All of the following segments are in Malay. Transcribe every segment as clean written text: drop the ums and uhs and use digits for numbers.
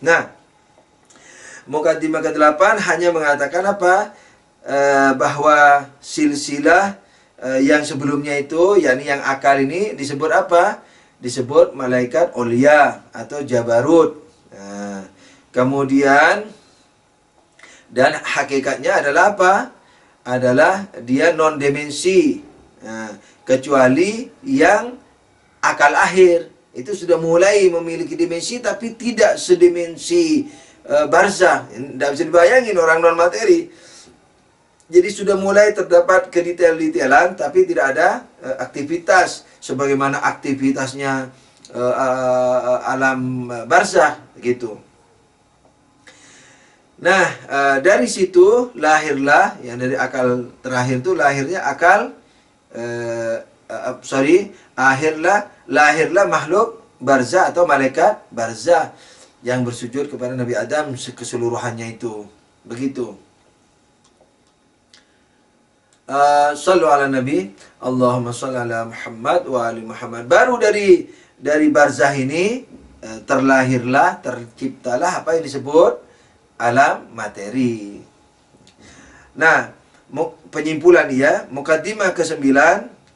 Nah, Mukaddimah ke-8 hanya mengatakan apa? Bahwa silsilah yang sebelumnya itu, yakni yang akal ini disebut apa? Disebut malaikat ulia atau jabarut. Nah, kemudian dan hakikatnya adalah apa? Adalah dia non dimensi. Nah, kecuali yang akal akhir itu sudah mulai memiliki dimensi tapi tidak sedimensi barzah. Tidak bisa dibayangin orang non materi. Jadi sudah mulai terdapat kedetail-detailan tapi tidak ada aktivitas sebagaimana aktivitasnya alam barzah gitu. Nah, dari situ lahirlah yang dari akal terakhir itu lahirnya akal lahirlah makhluk barzah atau malaikat barzah yang bersujud kepada Nabi Adam keseluruhannya itu. Begitu. Sallu ala Nabi, Allahumma salli ala Muhammad wa ali Muhammad. Baru dari barzah ini terciptalah apa yang disebut alam materi. Nah, penyimpulan dia, mukaddimah ke-9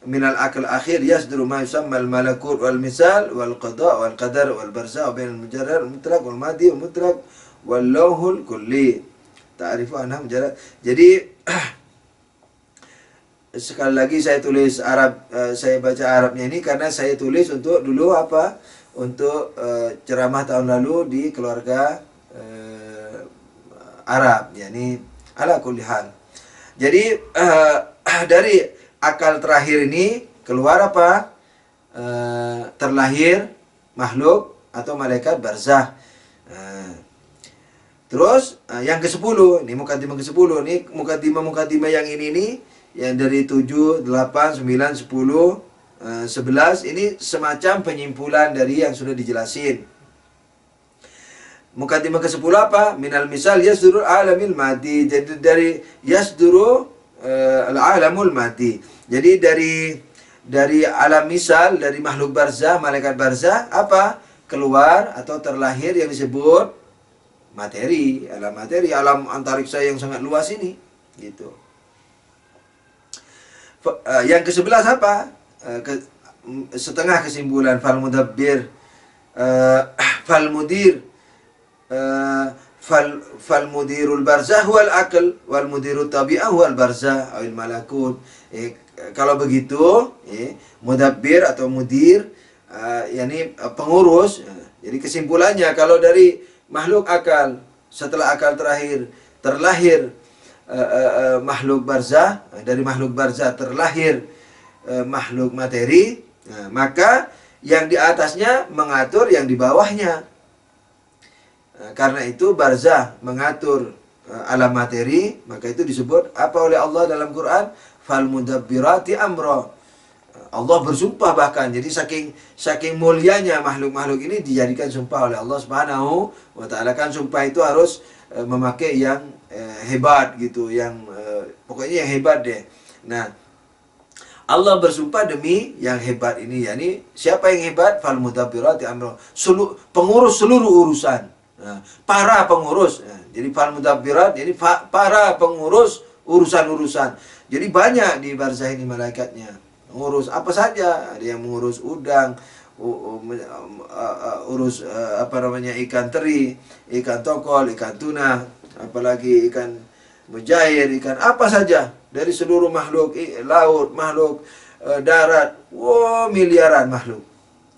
minal akal akhir yasduru ma yusamma al-malakut wal misal wal qada wal qadar wal barzah bain al-mujarrad wal mutlaq wal madi wal mutlaq wal lauhul kulli. Ta'rifu anha mujarrad. Jadi sekali lagi saya tulis Arab, saya baca Arabnya ini karena saya tulis untuk dulu apa? Untuk ceramah tahun lalu di keluarga Arab, yakni ala kulli hal. Jadi dari akal terakhir ini keluar apa? Terlahir makhluk atau malaikat barzah. Terus yang ke-10, ini mukaddimah ke-10, ini mukaddimah yang ini nih, yang dari 7, 8, 9, 10, 11 ini semacam penyimpulan dari yang sudah dijelasin. Mukaddimah ke-10 apa? Minal misal yasduru alamil mati. Jadi dari yasduru al-alamul mati. Jadi dari alam misal, dari makhluk barzah, malaikat barzah apa? Keluar atau terlahir yang disebut materi, alam antariksa yang sangat luas ini, gitu. Yang ke-11 apa? Setengah kesimpulan fal mudabbir, fal mudir, fal mudirul barzah wal akal wal mudirut tabi'ah wal barzah awil malakut. Kalau begitu, mudabbir atau mudir, yakni pengurus. Jadi kesimpulannya kalau dari makhluk akal, setelah akal terakhir terlahir makhluk barzah, dari makhluk barzah terlahir makhluk materi, maka yang di atasnya mengatur yang di bawahnya. Karena itu barzah mengatur alam materi, maka itu disebut apa oleh Allah dalam Quran? Fal mudabbirati amra. Allah bersumpah bahkan, jadi saking mulianya makhluk-makhluk ini dijadikan sumpah oleh Allah Subhanahu wa taala. Kan sumpah itu harus memakai yang hebat gitu, yang pokoknya yang hebat deh. Nah, Allah bersumpah demi yang hebat ini, yakni siapa yang hebat? Fal mudabbirati amra. Pengurus seluruh urusan. Nah, para pengurus. Nah, jadi fal mudabbirat, jadi para pengurus urusan-urusan. Jadi banyak di barzah ini malaikatnya. Mengurus apa saja, ada yang mengurus udang, urus ikan teri, ikan tokol, ikan tuna, apalagi ikan mujair, ikan apa saja dari seluruh makhluk laut, makhluk darat, miliaran makhluk,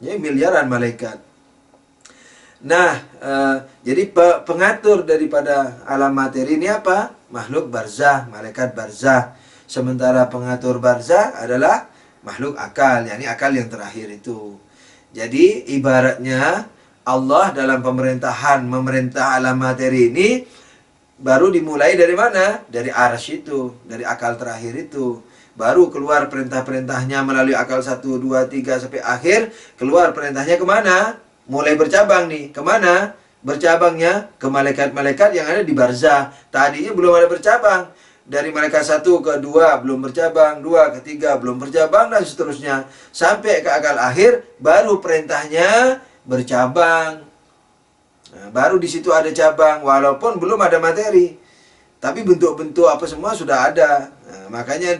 ya, miliaran malaikat. Nah, jadi pengatur daripada alam materi ini apa? Makhluk barzah, malaikat barzah. Sementara pengatur barzah adalah makhluk akal, yakni akal yang terakhir itu. Jadi ibaratnya Allah dalam memerintah alam materi ini baru dimulai dari mana? Dari arsy itu, dari akal terakhir itu. Baru keluar perintah-perintahnya melalui akal 1, 2, 3 sampai akhir. Keluar perintahnya kemana? Mulai bercabang nih. Kemana? Bercabangnya ke malaikat-malaikat yang ada di barzah. Tadinya belum ada bercabang. Dari malaikat 1 ke 2 belum bercabang, 2 ke 3 belum bercabang, dan seterusnya. Sampai ke akal akhir, baru perintahnya bercabang. Nah, baru di situ ada cabang, walaupun belum ada materi, tapi bentuk-bentuk apa semua sudah ada. Nah, makanya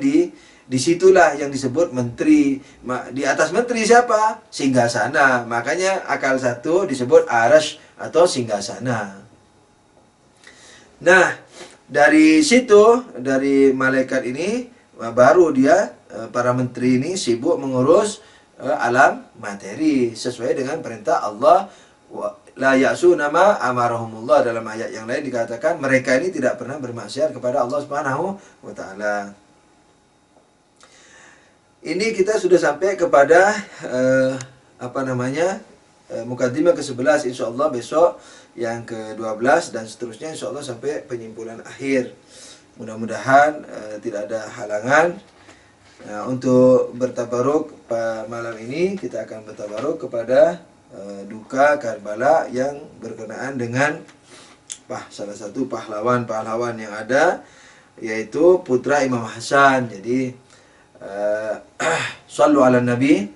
disitulah yang disebut menteri. Di atas menteri siapa? Singgasana. Makanya akal satu disebut arash atau singgasana. Nah, dari situ, dari malaikat ini, baru dia, para menteri ini sibuk mengurus alam materi sesuai dengan perintah Allah. La ya'suna ma amarahumullah. Dalam ayat yang lain dikatakan mereka ini tidak pernah bermaksiat kepada Allah Subhanahu wa taala. Ini kita sudah sampai kepada mukadimah ke-11, insyaallah besok yang ke-12 dan seterusnya, insyaallah sampai penyimpulan akhir. Mudah-mudahan tidak ada halangan. Nah, untuk bertabaruk malam ini kita akan bertabaruk kepada duka Karbala yang berkenaan dengan salah satu pahlawan yang ada, yaitu putra Imam Hasan. Jadi sallu ala nabi,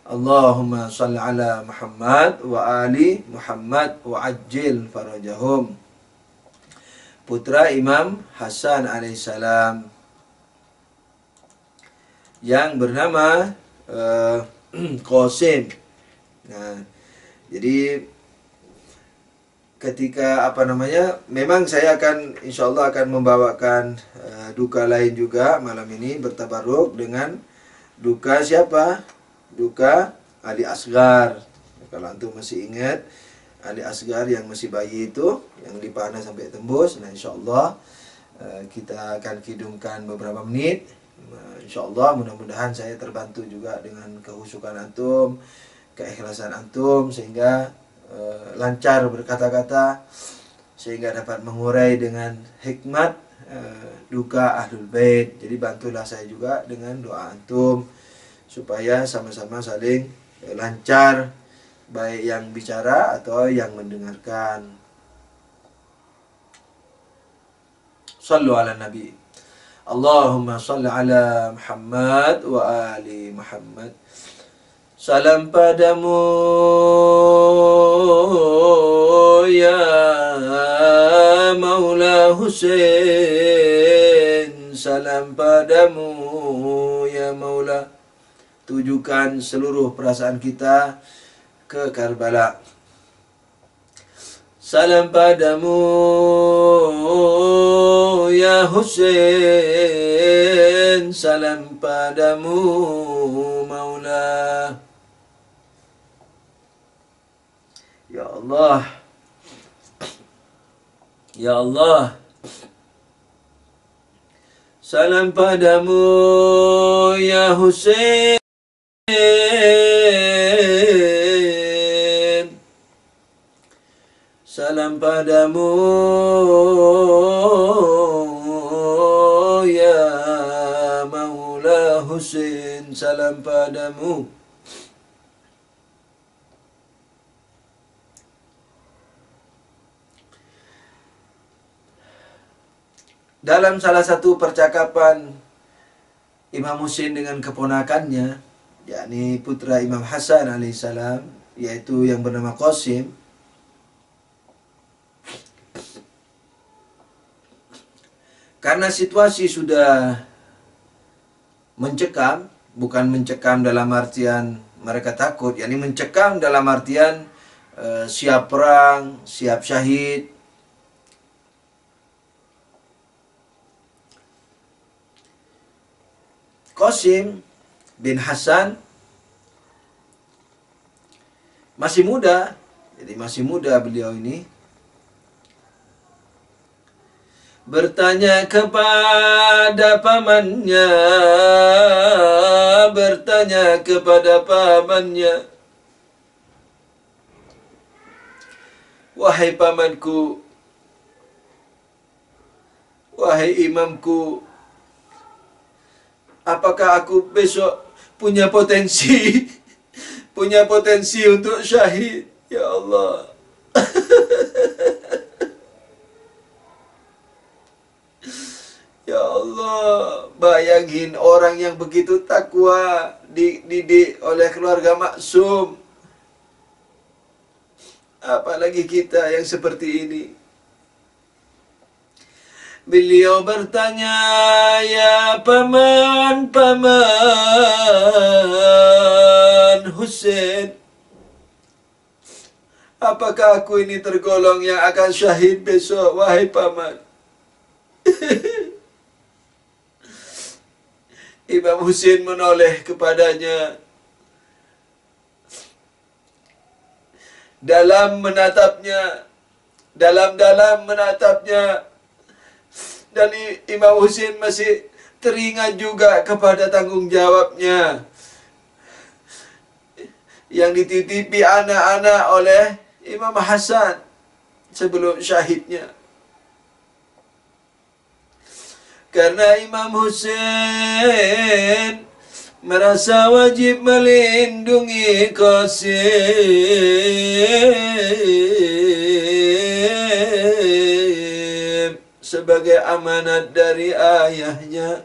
Allahumma salli ala Muhammad wa ali Muhammad wa ajil farajahum. Putra Imam Hasan alaihissalam yang bernama Qasim. Nah, jadi ketika memang saya akan insyaallah akan membawakan duka lain juga malam ini, bertabaruk dengan duka siapa? Duka Ali Asgar. Kalau antum masih ingat Ali Asgar yang masih bayi itu, yang dipanah sampai tembus. Nah, insyaallah kita akan kidungkan beberapa menit. Insyaallah mudah-mudahan saya terbantu juga dengan kehusukan antum, keikhlasan antum, sehingga lancar berkata-kata, sehingga dapat mengurai dengan hikmat duka Ahlul Bait. Jadi bantulah saya juga dengan doa antum supaya sama-sama saling lancar, baik yang bicara atau yang mendengarkan. Sallu ala nabi, Allahumma salli ala Muhammad wa ali Muhammad. Salam padamu ya Maula Husain, salam padamu ya Maula. Tujukan seluruh perasaan kita ke Karbala. Salam padamu ya Husain, salam padamu Maula. Ya Allah, ya Allah, salam padamu ya Husain, salam padamu ya Maula Husain, salam padamu. Dalam salah satu percakapan Imam Husain dengan keponakannya, yakni putra Imam Hasan alaihissalam, yaitu yang bernama Qasim, karena situasi sudah mencekam, bukan mencekam dalam artian mereka takut, yakni mencekam dalam artian siap perang, siap syahid. Qasim bin Hasan masih muda, jadi masih muda beliau ini, bertanya kepada pamannya, wahai pamanku, wahai imamku, apakah aku besok punya potensi untuk syahid? Ya Allah. Ya Allah, bayangin orang yang begitu takwa, dididik oleh keluarga maksum. Apalagi kita yang seperti ini. Beliau bertanya, "Ya paman Husain, apakah aku ini tergolong yang akan syahid besok, wahai paman?" Imam Husain menoleh kepadanya, dalam-dalam menatapnya, dan Imam Husain masih teringat juga kepada tanggung jawabnya yang dititipi anak-anak oleh Imam Hasan sebelum syahidnya. Karena Imam Husain merasa wajib melindungi Qasim sebagai amanat dari ayahnya.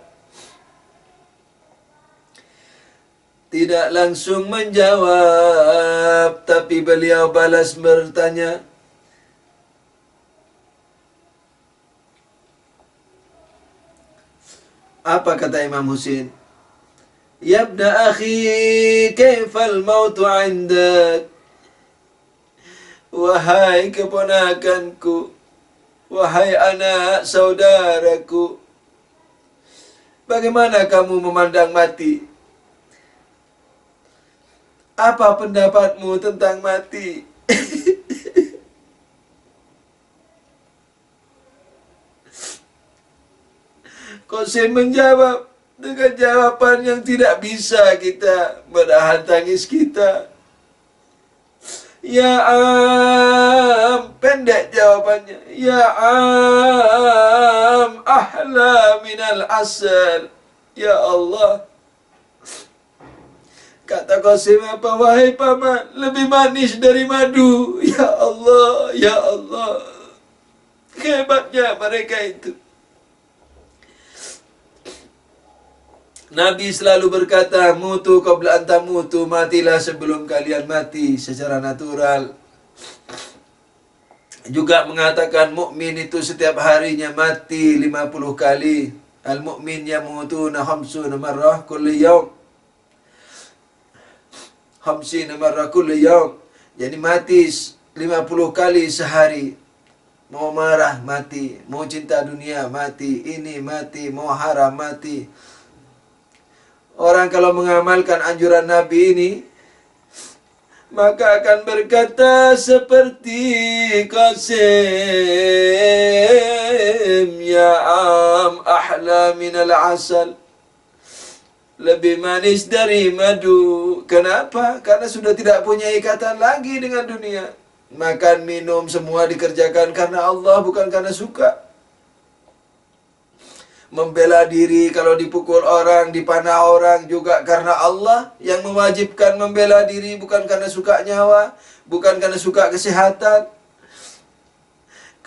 Tidak langsung menjawab, tapi beliau balas bertanya, apa kata Imam Husain? "Ya ibna akhi, kaifal mautu 'indak?" Wahai keponakanku, wahai anak saudaraku, bagaimana kamu memandang mati? Apa pendapatmu tentang mati? Qasim menjawab dengan jawaban yang tidak bisa kita menahan tangis kita. "Ya am," pendek jawabannya, "Ya am, ahla minal asal." Ya Allah. Kata Qasim apa? "Wahai paman, lebih manis dari madu." Ya Allah, ya Allah. Hebatnya mereka itu. Nabi selalu berkata, "Mutu qabla an tamutu," matilah sebelum kalian mati secara natural. Juga mengatakan mukmin itu setiap harinya mati 50 kali. Al-mu'min yamutuna khamsuna marrah kulli yawm. 50 marrah kulli yawm. Jadi mati 50 kali sehari. Mau marah mati, mau cinta dunia mati, ini mati, mau haram mati. Orang kalau mengamalkan anjuran Nabi ini, maka akan berkata seperti Qasim, "Ya am, ahla minal asal." Lebih manis dari madu. Kenapa? Karena sudah tidak punya ikatan lagi dengan dunia. Makan, minum, semua dikerjakan karena Allah, bukan karena suka. Membela diri kalau dipukul orang, dipanah orang juga karena Allah yang mewajibkan membela diri, bukan karena suka nyawa, bukan karena suka kesehatan.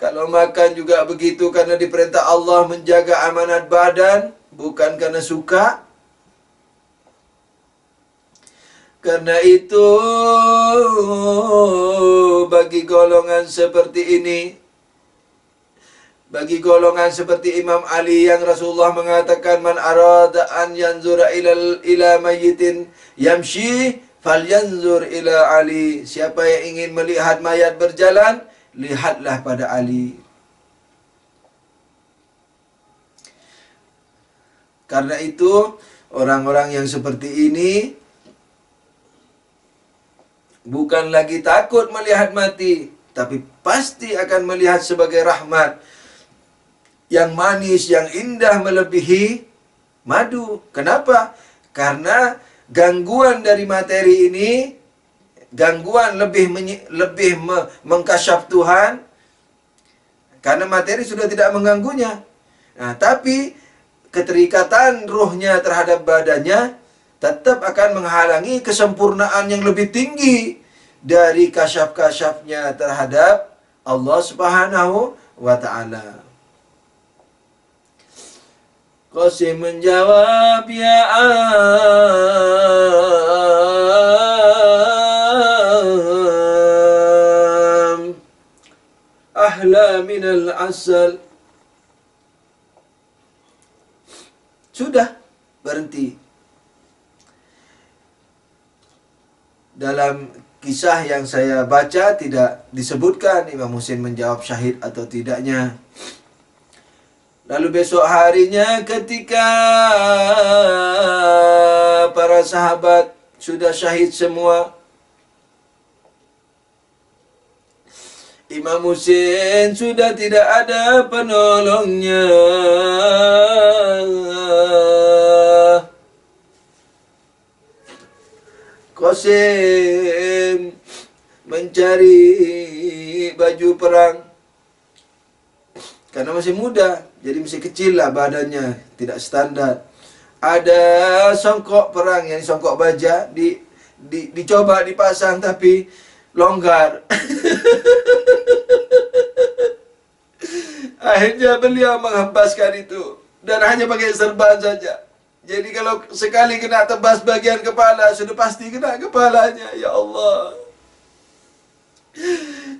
Kalau makan juga begitu karena diperintah Allah menjaga amanat badan, bukan karena suka. Karena itu bagi golongan seperti ini, bagi golongan seperti Imam Ali yang Rasulullah mengatakan, "Man arada an yanzura ila mayyitin yamshi falyanzur ila Ali." Siapa yang ingin melihat mayat berjalan, lihatlah pada Ali. Karena itu orang-orang yang seperti ini bukan lagi takut melihat mati, tapi pasti akan melihat sebagai rahmat yang manis, yang indah melebihi madu. Kenapa? Karena gangguan dari materi ini, gangguan lebih mengkasyaf Tuhan, karena materi sudah tidak mengganggunya. Nah, tapi keterikatan ruhnya terhadap badannya tetap akan menghalangi kesempurnaan yang lebih tinggi dari kasyaf-kasyafnya terhadap Allah Subhanahu wa ta'ala. Qasim menjawab, "Ya am, ahla minal asal. Sudah, berhenti. Dalam kisah yang saya baca tidak disebutkan Imam Husain menjawab syahid atau tidaknya. Lalu besok harinya ketika para sahabat sudah syahid semua, Imam Husain sudah tidak ada penolongnya. Qasim mencari baju perang karena masih muda, jadi masih kecil lah badannya, tidak standar. Ada songkok perang, yang songkok baja, dicoba dipasang tapi longgar. Akhirnya beliau menghempaskan itu dan hanya pakai serban saja. Jadi kalau sekali kena tebas bagian kepala, sudah pasti kena kepalanya. Ya Allah.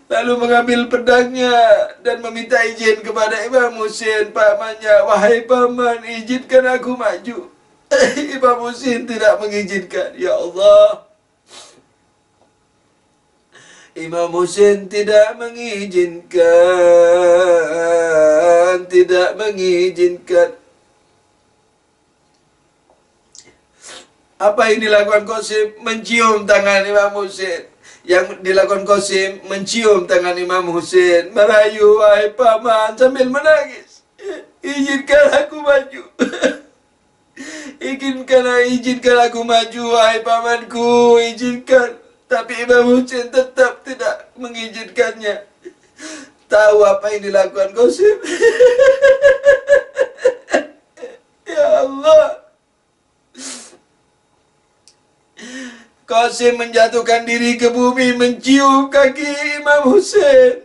Lalu mengambil pedangnya dan meminta izin kepada Imam Husain, pamannya. Wahai paman, izinkan aku maju. Imam Husain tidak mengizinkan. Ya Allah. Imam Husain tidak mengizinkan. Tidak mengizinkan. Apa yang dilakukan Qasim? Mencium tangan Imam Husain. Yang dilakukan Qasim mencium tangan Imam Husain, merayu, wahai paman, sambil menangis. Izinkan aku maju. Izinkan aku maju, wahai pamanku, izinkan. Tapi Imam Husain tetap tidak mengizinkannya. Tahu apa yang dilakukan Qasim? Ya Allah. Qasim menjatuhkan diri ke bumi, mencium kaki Imam Husain.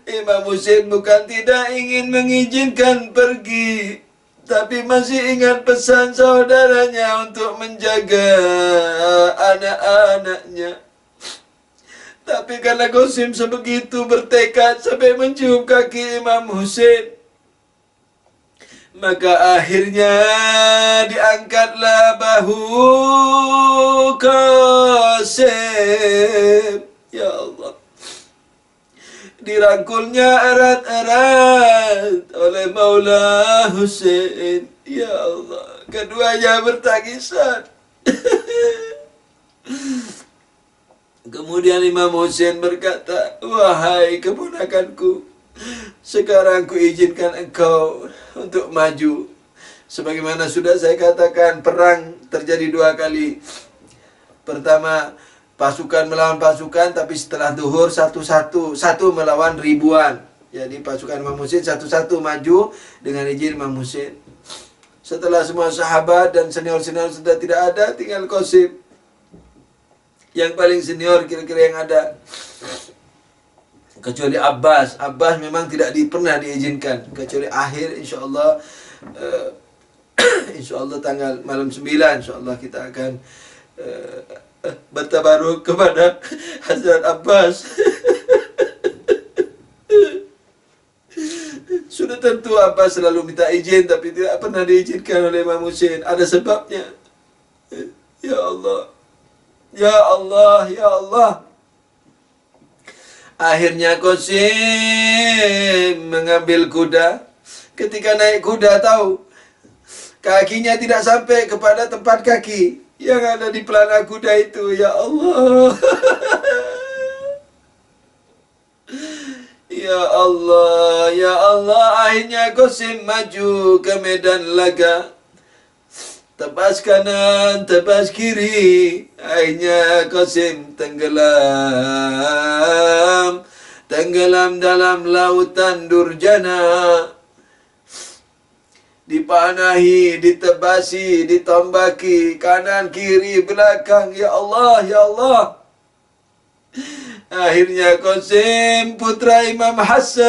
Imam Husain bukan tidak ingin mengizinkan pergi, tapi masih ingat pesan saudaranya untuk menjaga anak-anaknya. Tapi karena Qasim sebegitu bertekad sampai mencium kaki Imam Husain, maka akhirnya diangkatlah bahu Qasim. Ya Allah. Dirangkulnya erat-erat oleh Maula Husain. Ya Allah. Keduanya bertangisan. Kemudian Imam Husain berkata, wahai keponakanku, sekarang ku izinkan engkau untuk maju. Sebagaimana sudah saya katakan, perang terjadi dua kali. Pertama, pasukan melawan pasukan, tapi setelah duhur satu melawan ribuan. Jadi pasukan Imam Husain satu-satu maju dengan izin Imam Husain. Setelah semua sahabat dan senior-senior sudah tidak ada, tinggal Qasim yang paling senior kira-kira yang ada. Kecuali Abbas. Abbas memang tidak pernah diizinkan. Kecuali akhir insyaAllah insyaAllah tanggal malam 9 insyaAllah kita akan bertabaruk kepada Hazrat Abbas. Sudah tentu Abbas selalu minta izin, tapi tidak pernah diizinkan oleh Imam Husain. Ada sebabnya. Ya Allah. Ya Allah. Ya Allah. Akhirnya Qasim mengambil kuda. Ketika naik kuda tahu kakinya tidak sampai kepada tempat kaki yang ada di pelana kuda itu. Ya Allah. Ya Allah. Ya Allah. Akhirnya Qasim maju ke medan laga. Tebas kanan, tebas kiri. Akhirnya Qasim tenggelam dalam lautan durjana. Dipanahi, ditebasi, ditombaki, kanan, kiri, belakang. Ya Allah, ya Allah. Akhirnya Qasim, putra Imam Hasan,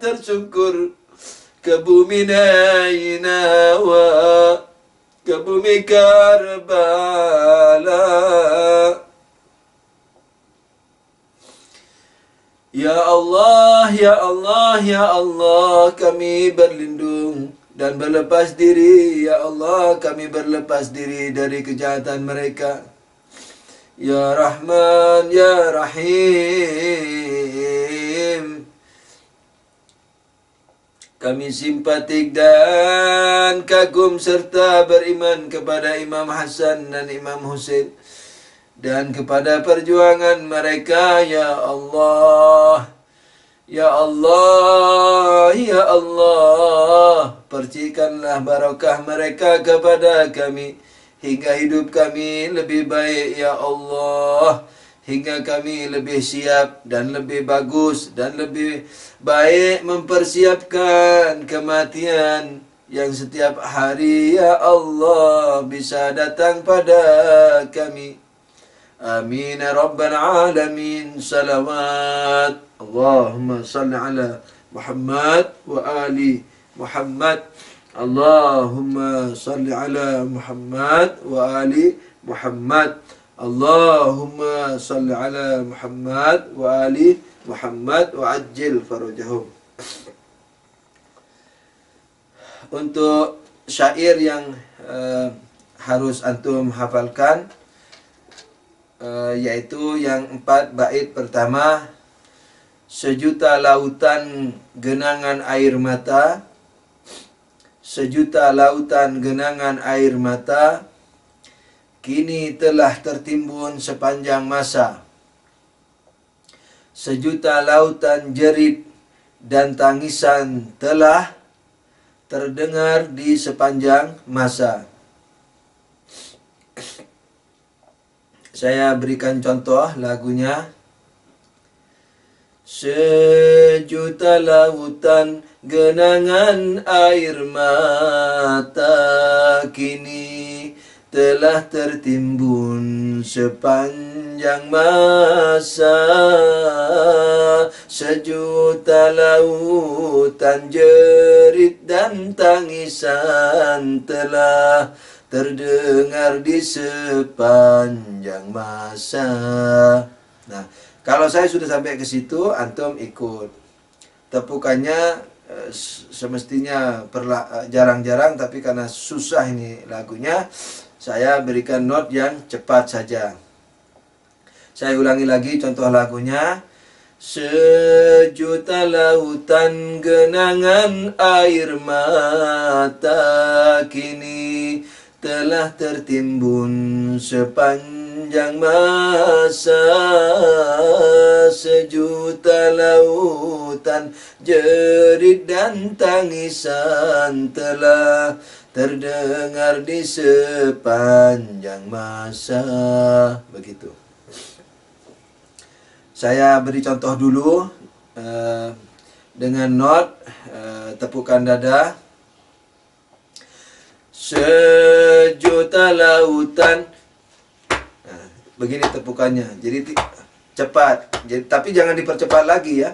tersungkur ke bumi Nainawa, ke bumi Karbala. Ya Allah, ya Allah, ya Allah, kami berlindung dan berlepas diri. Ya Allah, kami berlepas diri dari kejahatan mereka. Ya Rahman, ya Rahim, kami simpatik dan kagum serta beriman kepada Imam Hasan dan Imam Husain dan kepada perjuangan mereka. Ya Allah, ya Allah, ya Allah, percikanlah barakah mereka kepada kami hingga hidup kami lebih baik. Ya Allah, hingga kami lebih siap dan lebih bagus dan lebih baik mempersiapkan kematian yang setiap hari, ya Allah, bisa datang pada kami. Amin ya rabbal alamin. Salawat Allahumma salli ala Muhammad wa ali Muhammad. Allahumma salli ala Muhammad wa ali Muhammad. Allahumma salli ala Muhammad wa ali Muhammad wa ajil farajahum. Untuk syair yang harus antum hafalkan, yaitu yang 4 bait pertama. Sejuta lautan genangan air mata, sejuta lautan genangan air mata, kini telah tertimbun sepanjang masa. Sejuta lautan jerit dan tangisan telah terdengar di sepanjang masa. Saya berikan contoh lagunya. Sejuta lautan genangan air mata, kini telah tertimbun sepanjang masa. Sejuta lautan jerit dan tangisan telah terdengar di sepanjang masa. Nah, kalau saya sudah sampai ke situ, antum ikut. Tepukannya semestinya jarang-jarang, tapi karena susah ini lagunya, saya berikan not yang cepat saja. Saya ulangi lagi contoh lagunya. Sejuta lautan genangan air mata, kini telah tertimbun sepanjang masa. Sejuta lautan jerit dan tangisan telah terdengar di sepanjang masa. Begitu. Saya beri contoh dulu dengan not tepukan dada. Sejuta lautan, begini tepukannya. Jadi cepat. Tapi jangan dipercepat lagi ya.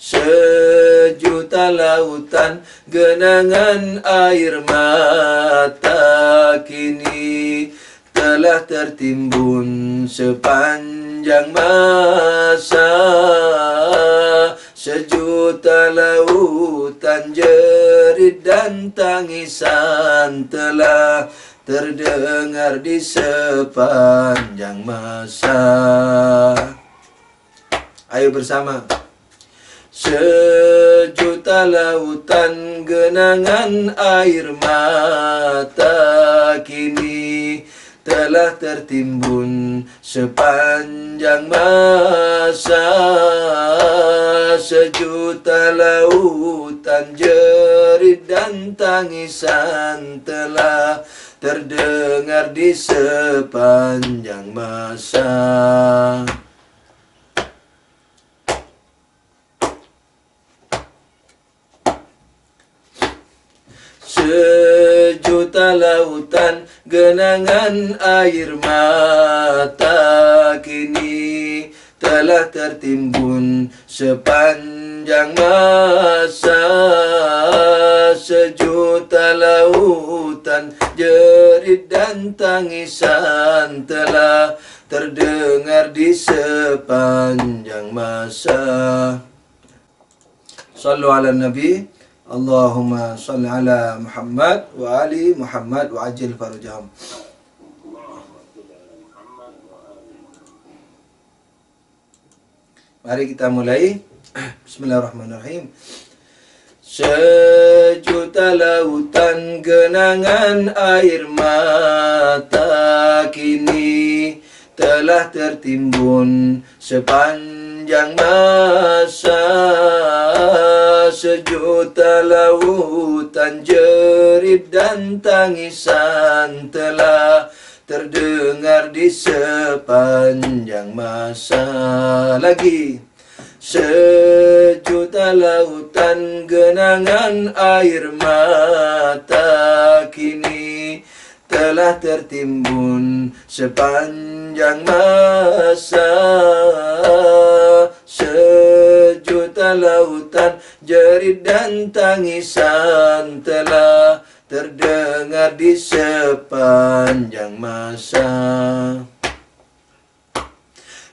Sejuta lautan genangan air mata, kini telah tertimbun sepanjang masa. Sejuta lautan jerit dan tangisan telah terdengar di sepanjang masa. Ayo bersama. Sejuta lautan genangan air mata, kini telah tertimbun sepanjang masa. Sejuta lautan jerit dan tangisan telah terdengar di sepanjang masa. Sejuta lautan genangan air mata, kini telah tertimbun sepanjang masa. Sejuta lautan jerit dan tangisan telah terdengar di sepanjang masa. Sallu ala Nabi. Allahumma salli ala Muhammad wa ali Muhammad wa ajil farujahum. Mari kita mulai. Bismillahirrahmanirrahim. Sejuta lautan genangan air mata kini telah tertimbun sepanjang masa. Sejuta lautan jerit dan tangisan telah terdengar di sepanjang masa. Lagi. Sejuta lautan genangan air mata kini telah tertimbun sepanjang masa. Sejuta lautan jerit dan tangisan telah terdengar di sepanjang masa.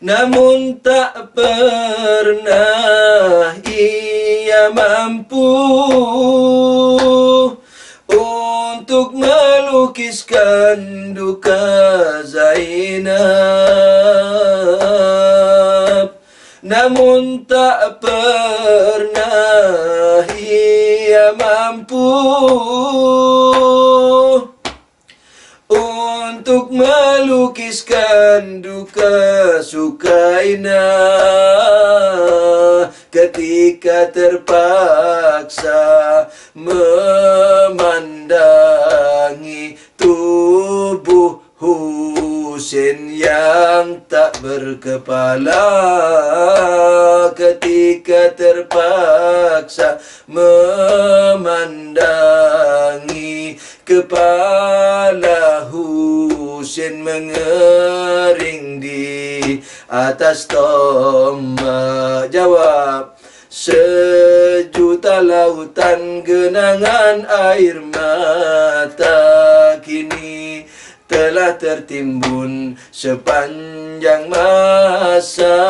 Namun tak pernah ia mampu untuk melukiskan duka Zainab. Namun tak pernah ia mampu untuk melukiskan duka Sukainah ketika terpaksa memandangi tubuh Husain yang tak berkepala. Ketika terpaksa memandangi kepala Husain mengering di atas tombak. Jawab. Sejuta lautan genangan air mata kini telah tertimbun sepanjang masa.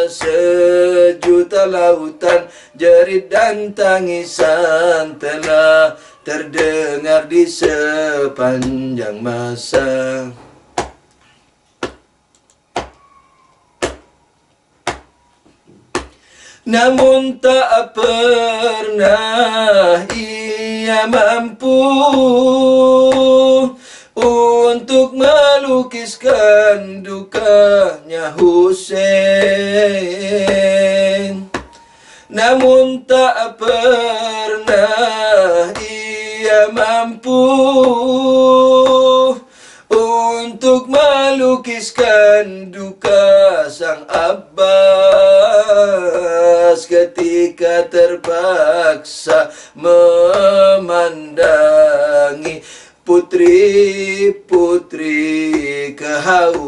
Sejuta lautan jerit dan tangisan telah terdengar di sepanjang masa. Namun tak pernah ia mampu untuk melukiskan dukanya Husain. Namun tak pernah ia mampu untuk melukiskan duka sang Abbas ketika terpaksa memandangi putri-putri kehausan.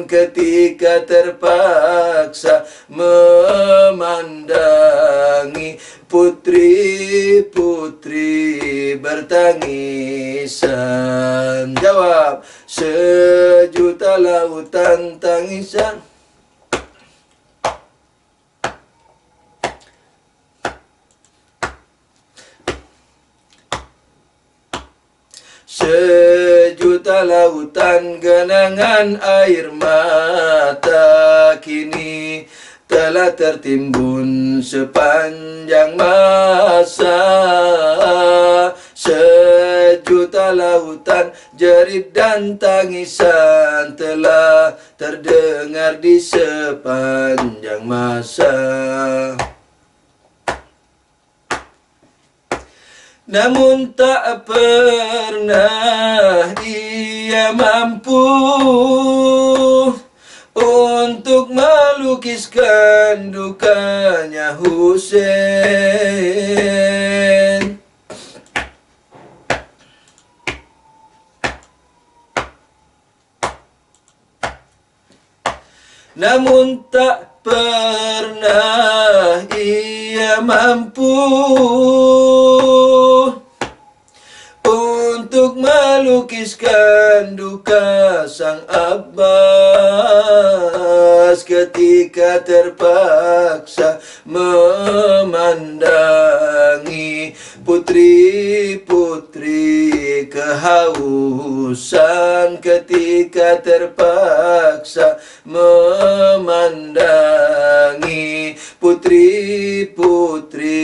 Ketika terpaksa memandangi putri-putri bertangisan. Jawab. Sejuta lautan tangisan. Sejuta lautan genangan air mata kini telah tertimbun sepanjang masa. Sejuta lautan jerit dan tangisan telah terdengar di sepanjang masa. Namun tak pernah ia mampu untuk melukiskan dukanya Husain. Namun tak pernah ia mampu untuk melukiskan duka sang Abbas ketika terpaksa memandangi putri-putri kehausan, ketika terpaksa memandangi putri-putri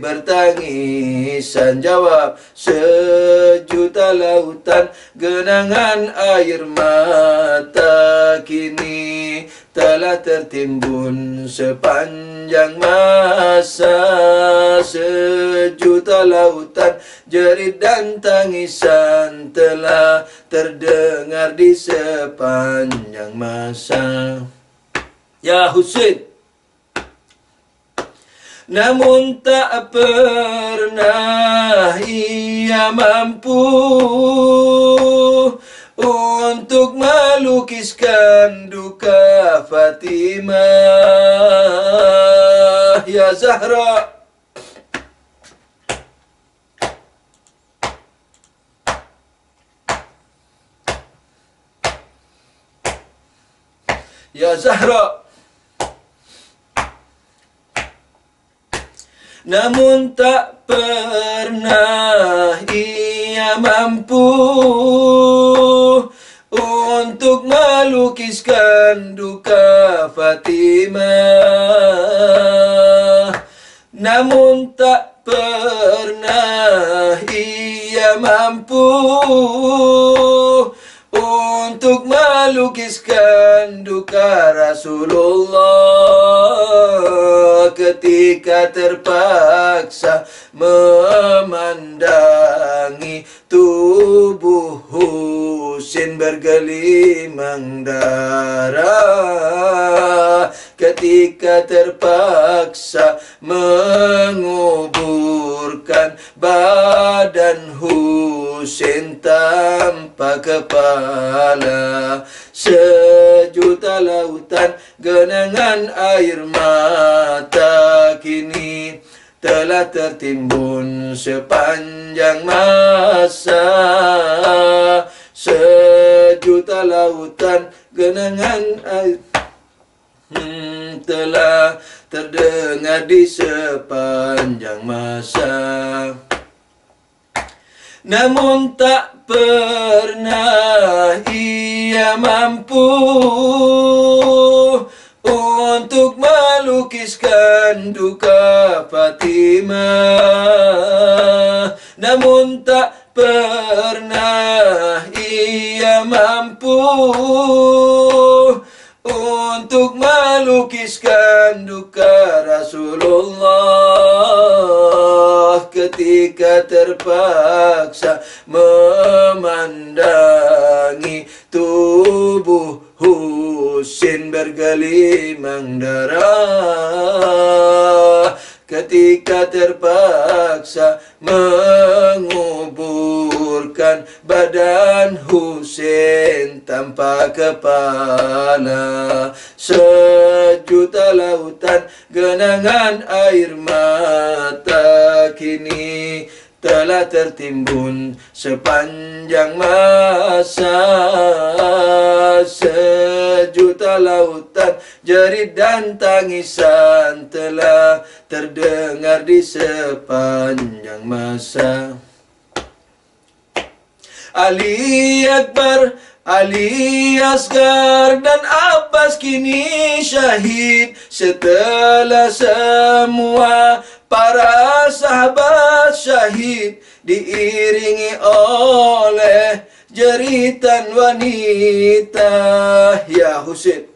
bertangisan. Jawab, sejuta lautan genangan air mata kini telah tertimbun sepanjang masa. Sejuta lautan jerit dan tangisan telah terdengar di sepanjang masa. Ya Husain, namun tak pernah ia mampu untuk melukiskan duka Fatimah. Ya Zahra, ya Zahra, namun tak pernah ia mampu untuk melukiskan duka Fatimah. Namun tak pernah ia mampu untuk melukiskan duka Rasulullah ketika terpaksa memandangi tubuh Husain bergelimang darah, ketika terpaksa menguburkan badan Husain tanpa kepala. Sejuta lautan genangan air mata kini telah tertimbun sepanjang masa. Sejuta lautan genangan air telah terdengar di sepanjang masa. Namun tak pernah ia mampu untuk melukiskan duka Fatimah. Namun tak pernah ia mampu untuk melukiskan duka Rasulullah ketika terpaksa memandangi tubuh Husain bergelimang darah, ketika terpaksa menguburkan badan Husain tanpa kepala. Sejuta lautan genangan air mata kini telah tertimbun sepanjang masa. Sejuta lautan jerit dan tangisan telah terdengar di sepanjang masa. Ali Akbar, Ali Asgar dan Abbas kini syahid setelah semua para sahabat syahid, diiringi oleh jeritan wanita. Ya Husain,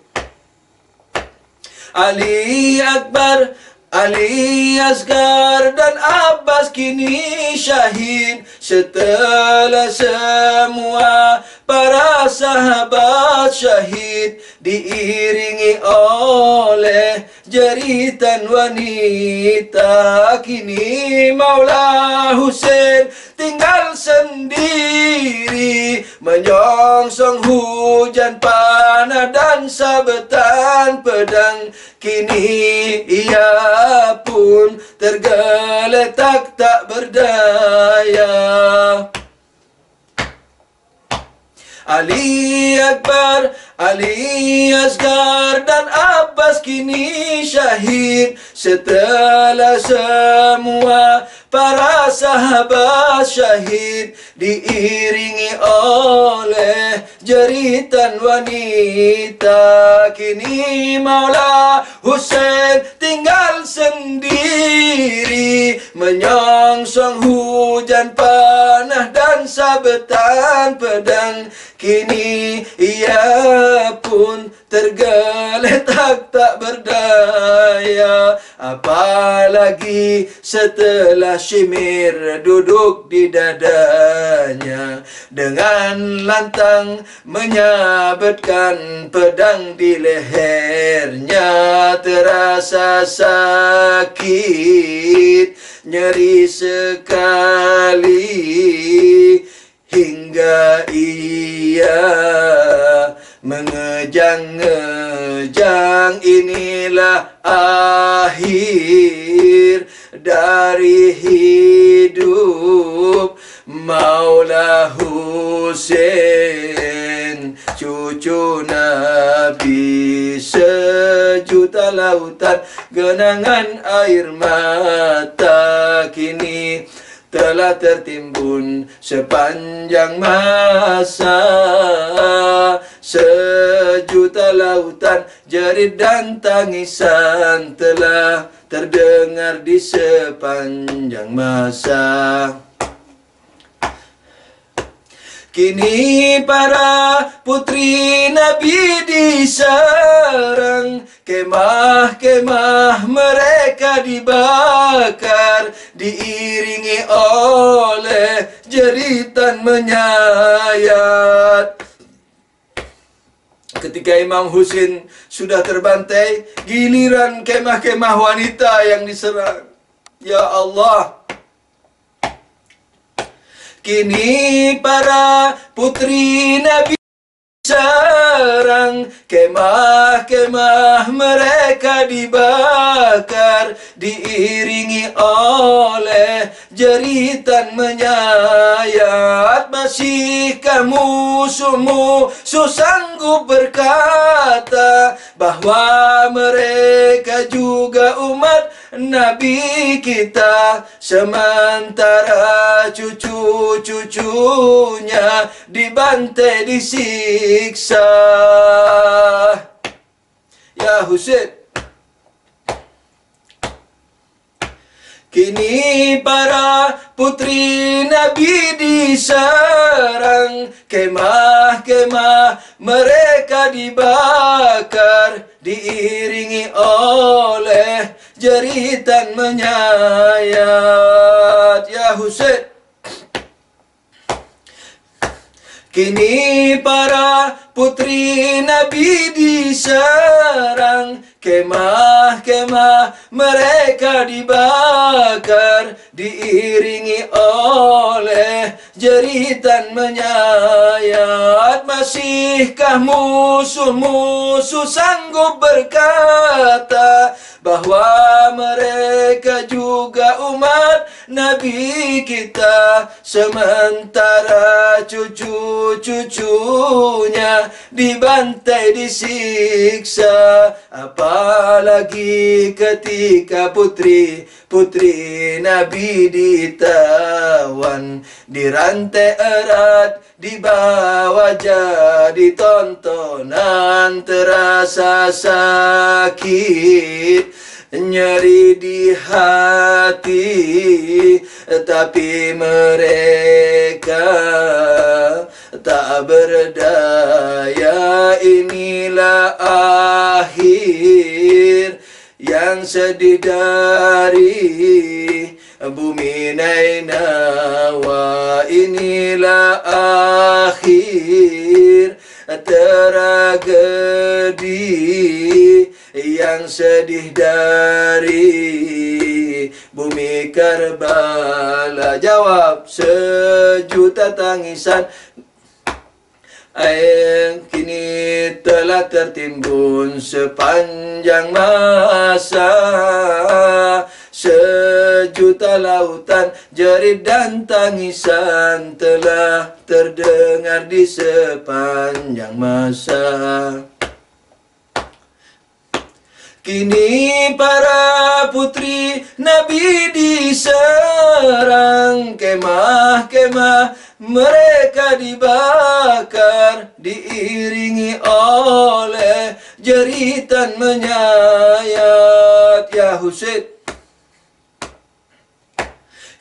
Ali Akbar, Ali Asgar dan Abbas kini syahid setelah semua para sahabat syahid, diiringi oleh jeritan wanita. Kini Maula Husain tinggal sendiri menyongsong hujan panah dan sabetan pedang. Kini ia pun tergeletak tak berdaya. Ali Akbar, Ali Asgar dan Abbas kini syahid. Setelah semua para sahabat syahid, diiringi oleh jeritan wanita, kini Maula Hussein tinggal sendiri, menyongsong hujan panah dan sabetan pedang. Kini ia pun tergeletak tak berdaya, apalagi setelah Syimir duduk di dadanya, dengan lantang menyabetkan pedang di lehernya. Terasa sakit, nyeri sekali, hingga ia mengejang-ngejang. Inilah akhir dari hidup Maula Hussein, cucu Nabi. Sejuta lautan genangan air mata kini telah tertimbun sepanjang masa. Sejuta lautan jerit dan tangisan telah terdengar di sepanjang masa. Kini para putri Nabi diserang, kemah-kemah mereka dibakar, diiringi oleh jeritan menyayat. Ketika Imam Husain sudah terbantai, giliran kemah-kemah wanita yang diserang. Ya Allah, kini para putri Nabi serang, kemah-kemah mereka dibakar, diiringi oleh jeritan menyayat. Masihkah musuh-musuh sanggup berkata bahwa mereka juga umat Nabi kita, sementara cucu-cucunya dibantai, disiksa? Ya Husain, kini para putri Nabi diserang, kemah-kemah mereka dibakar, diiringi oleh jeritan menyayat. Ya Husain, kini para putri Nabi diserang, kemah-kemah mereka dibakar, diiringi oleh jeritan menyayat. Masihkah musuh-musuh sanggup berkata bahwa mereka juga umat Nabi kita, sementara cucu-cucunya dibantai, disiksa? Apalagi ketika putri-putri Nabi ditawan, dirantai erat, dibawa jadi tontonan. Terasa sakit, nyeri di hati, tapi mereka tak berdaya. Inilah akhir yang sedih dari bumi Nainawa. Inilah akhir tragedi yang sedih dari bumi Karbala. Jawab, sejuta tangisan air kini telah tertimbun sepanjang masa. sejuta lautan, jerit dan tangisan telah terdengar di sepanjang masa. Kini para putri Nabi diserang, kemah-kemah mereka dibakar, diiringi oleh jeritan menyayat, ya Husain.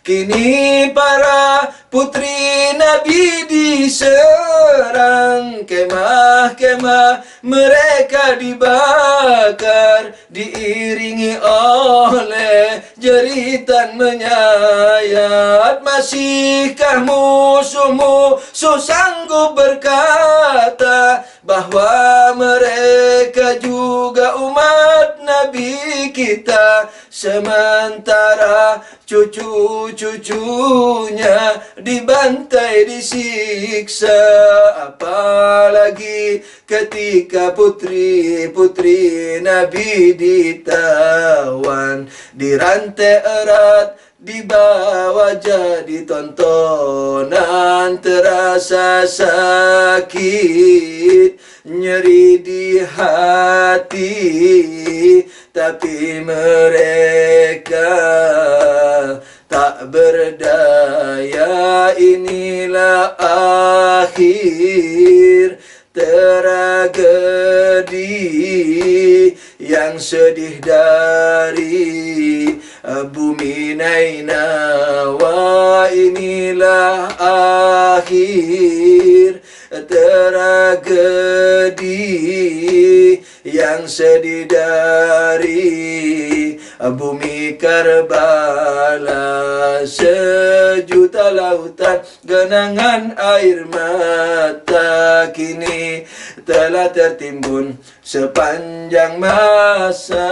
Kini para putri Nabi diserang, kemah-kemah mereka dibakar, diiringi oleh jeritan menyayat. Masihkah musuh-musuh sanggup berkata bahwa mereka juga umat Nabi kita, sementara cucu-cucunya dibantai, disiksa? Apalagi ketika putri-putri Nabi ditawan, dirantai erat, dibawa jadi tontonan. Terasa sakit, nyeri di hati, tapi mereka tak berdaya. Inilah akhir tragedi yang sedih dari bumi Nainawa. Inilah akhir tragedi yang sedih dari bumi Karbala. Sejuta lautan genangan air mata kini telah tertimbun sepanjang masa.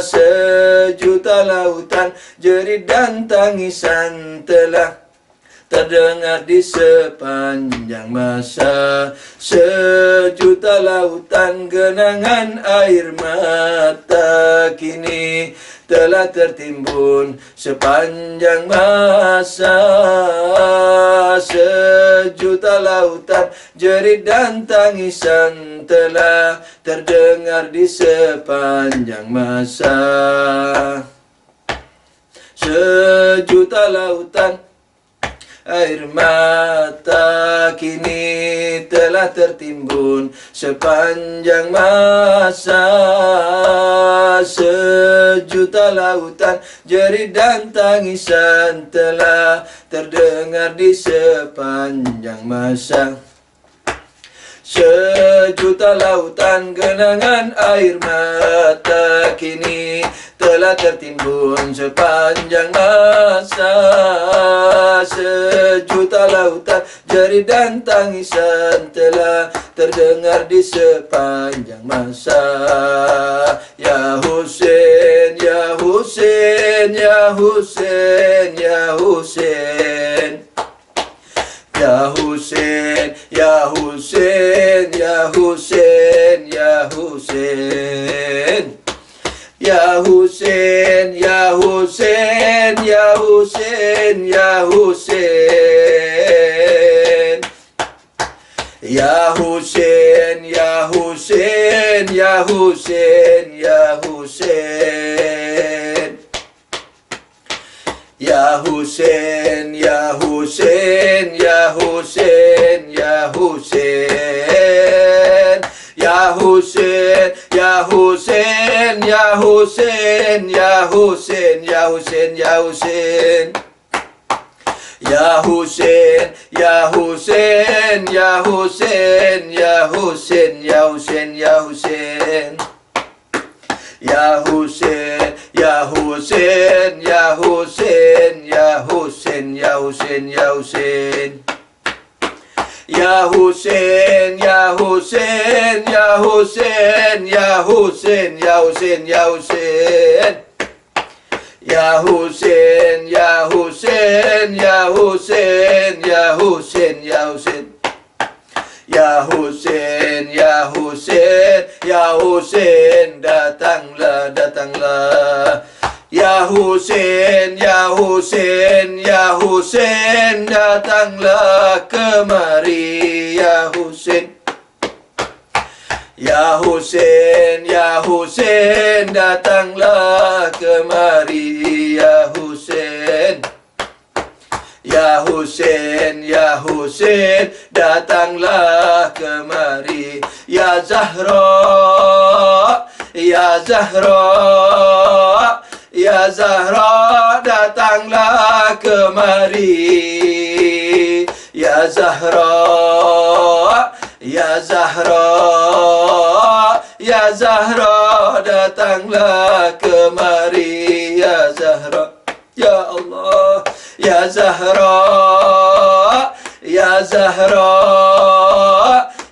Sejuta lautan jerit dan tangisan telah terdengar di sepanjang masa. Sejuta lautan genangan air mata kini telah tertimbun sepanjang masa. Sejuta lautan jerit dan tangisan telah terdengar di sepanjang masa. Sejuta lautan air mata kini telah tertimbun sepanjang masa. Sejuta lautan jerit dan tangisan telah terdengar di sepanjang masa. Sejuta lautan genangan air mata kini telah tertimbun sepanjang masa. Sejuta lautan jerit dan tangisan telah terdengar di sepanjang masa. Ya Husain, ya Husain, ya Husain, ya Husain. Ya Husain, ya Husain, ya Husain, ya Husain. Ya Husain, ya Husain, ya Husain, ya Husain. Ya Husain, ya Husain, ya Husain, ya Husain. Ya Husain, ya Husain, ya Husain, ya Husain. Ya Husain, ya Husain, ya Husain, ya Husain, ya Husain, ya Husain. Ya Husain, ya Husain, ya Husain, ya Husain, ya Husain, ya Husain. Ya Husain, ya Husain, ya Husain, ya Husain, ya Husain, ya Husain. Ya Husain, ya Husain, ya Husain, ya Husain, ya Husain, ya Husain. Ya Husain, ya Husain, ya Husain, ya Husain, ya Husain. Ya Husain, ya Husain, ya Husain, datanglah, datanglah. Ya Husain, Ya Husain, Ya Husain, datanglah kemari, Ya Husain. Ya Husain, Ya Husain, datanglah kemari, Ya Husain. Ya Husain, Ya Husain, datanglah kemari. Ya Zahra, Ya Zahra, Ya Zahra, datanglah kemari. Ya Zahra, Ya Zahra, Ya Zahra, datanglah kemari. Ya Zahra, Ya Allah, Ya Zahra, Ya Zahra,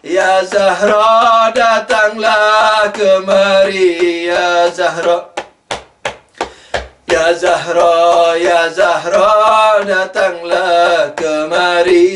Ya Zahra, datanglah kemari. Ya Zahra, Ya Zahra, Ya Zahra, datanglah kemari.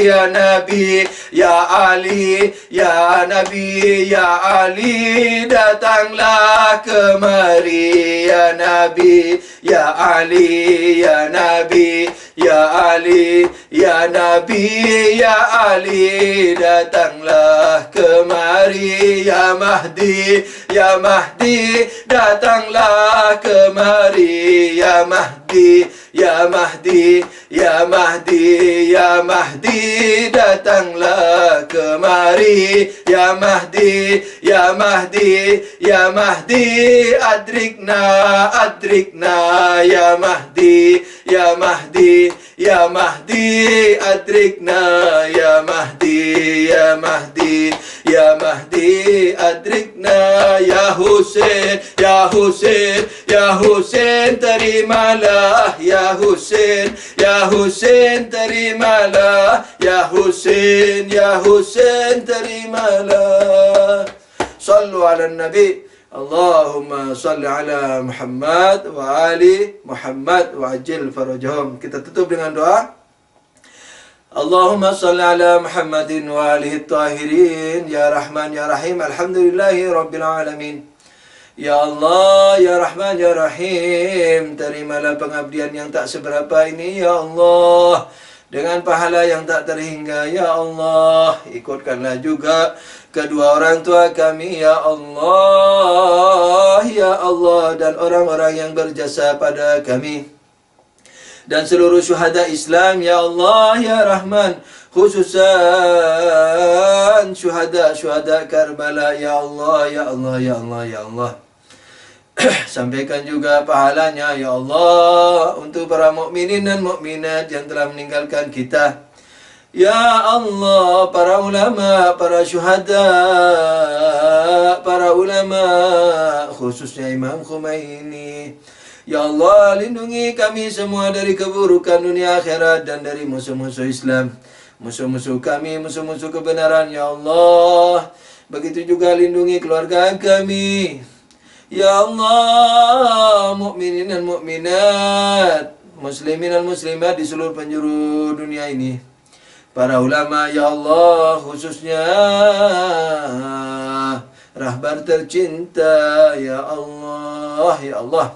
Ya Nabi, Ya Ali, Ya Nabi, Ya Ali, datanglah kemari. Ya Nabi, Ya Ali, Ya Nabi, Ya Ali, Ya Nabi, Ya Ali, datanglah kemari. Ya Mahdi, Ya Mahdi, datanglah kemari. Ya Mahdi, Ya Mahdi, Ya Mahdi, Ya Mahdi, datanglah kemari. Ya Mahdi, Ya Mahdi, Ya Mahdi, adrikna, adrikna. Ya Mahdi, Ya Mahdi, Ya Mahdi, adrikna. Ya Mahdi, Ya Mahdi, Ya Mahdi, adrikna. Ya Husain, Ya Husain, Ya Husain, terimalah. Ya Husain, Ya Husain, terimalah. Ya Husain, Ya Husain, terimalah. Sallu ala Nabi. Allahumma salli ala Muhammad wa ali Muhammad wa ajil farajahum. Kita tutup dengan doa. Allahumma salli ala Muhammadin wa alihi tahirin. Ya Rahman, Ya Rahim, alhamdulillahi rabbil alamin. Ya Allah, Ya Rahman, Ya Rahim, terimalah pengabdian yang tak seberapa ini, Ya Allah, dengan pahala yang tak terhingga, Ya Allah. Ikutkanlah juga kedua orang tua kami, Ya Allah, Ya Allah, dan orang-orang yang berjasa pada kami, dan seluruh syuhada Islam, Ya Allah, Ya Rahman, khususan syuhada Karbala, Ya Allah, Ya Allah, Ya Allah, Ya Allah. Sampaikan juga pahalanya, Ya Allah, untuk para mukminin dan mukminat yang telah meninggalkan kita. Ya Allah, para ulama, para syuhada, para ulama, khususnya Imam Khomeini. Ya Allah, lindungi kami semua dari keburukan dunia akhirat dan dari musuh-musuh Islam, musuh-musuh kami, musuh-musuh kebenaran, Ya Allah. Begitu juga lindungi keluarga kami, Ya Allah, mukminin dan mukminat, muslimin dan muslimat di seluruh penjuru dunia ini. Para ulama, Ya Allah, khususnya rahbar tercinta, Ya Allah, Ya Allah.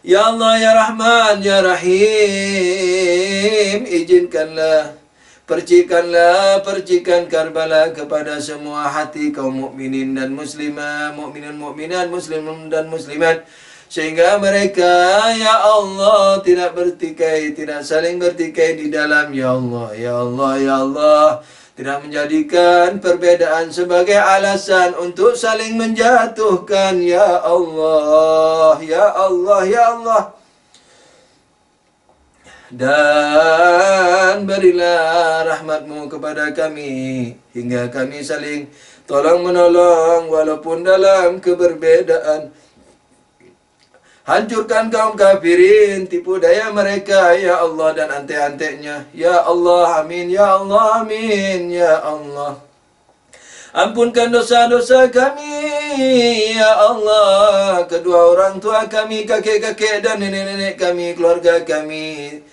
Ya Allah, Ya Rahman, Ya Rahim, izinkanlah, percikan Karbala kepada semua hati kaum mukminin dan muslimah, mukminin mukminat, muslimin dan muslimat, sehingga mereka, Ya Allah, tidak bertikai, tidak saling bertikai di dalam, Ya Allah, Ya Allah, Ya Allah, tidak menjadikan perbedaan sebagai alasan untuk saling menjatuhkan, Ya Allah, Ya Allah, Ya Allah. Dan berilah rahmat-Mu kepada kami, hingga kami saling tolong-menolong walaupun dalam keberbedaan. Hancurkan kaum kafirin, tipu daya mereka, Ya Allah, dan antek-anteknya, Ya Allah, amin, Ya Allah, amin, Ya Allah. Ampunkan dosa-dosa kami, Ya Allah, kedua orang tua kami, kakek-kakek dan nenek-nenek kami, keluarga kami,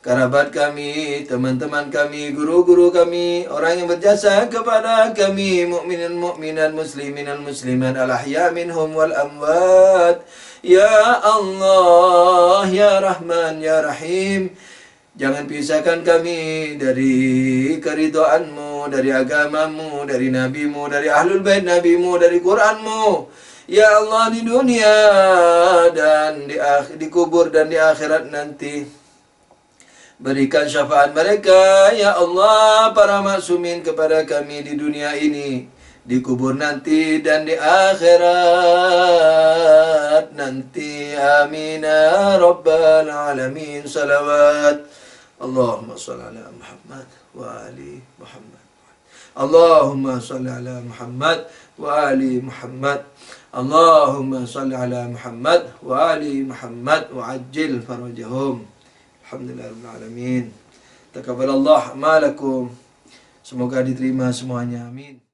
kerabat kami, teman-teman kami, guru-guru kami, orang yang berjasa kepada kami, mukminin mukminat, muslimin muslimat, al-ahya minhum wal amwat. Ya Allah, ya Rahman, ya Rahim, jangan pisahkan kami dari keridhaan-Mu, dari agamamu, dari nabimu, dari ahlul bait nabimu, dari Qur'anmu. Ya Allah, di dunia dan di kubur dan di akhirat nanti, berikan syafaat mereka, ya Allah, para maksumin kepada kami di dunia ini, di kubur nanti, dan di akhirat nanti. Amin ya rabbal alamin. Salawat. Allahumma salli ala Muhammad wa ali Muhammad. Allahumma salli ala Muhammad wa ali Muhammad. Allahumma salli ala Muhammad wa ali Muhammad wa ajil farajahum. Alhamdulillahirrahmanirrahim. Taqabbalallah a'malakum. Semoga diterima semuanya. Amin.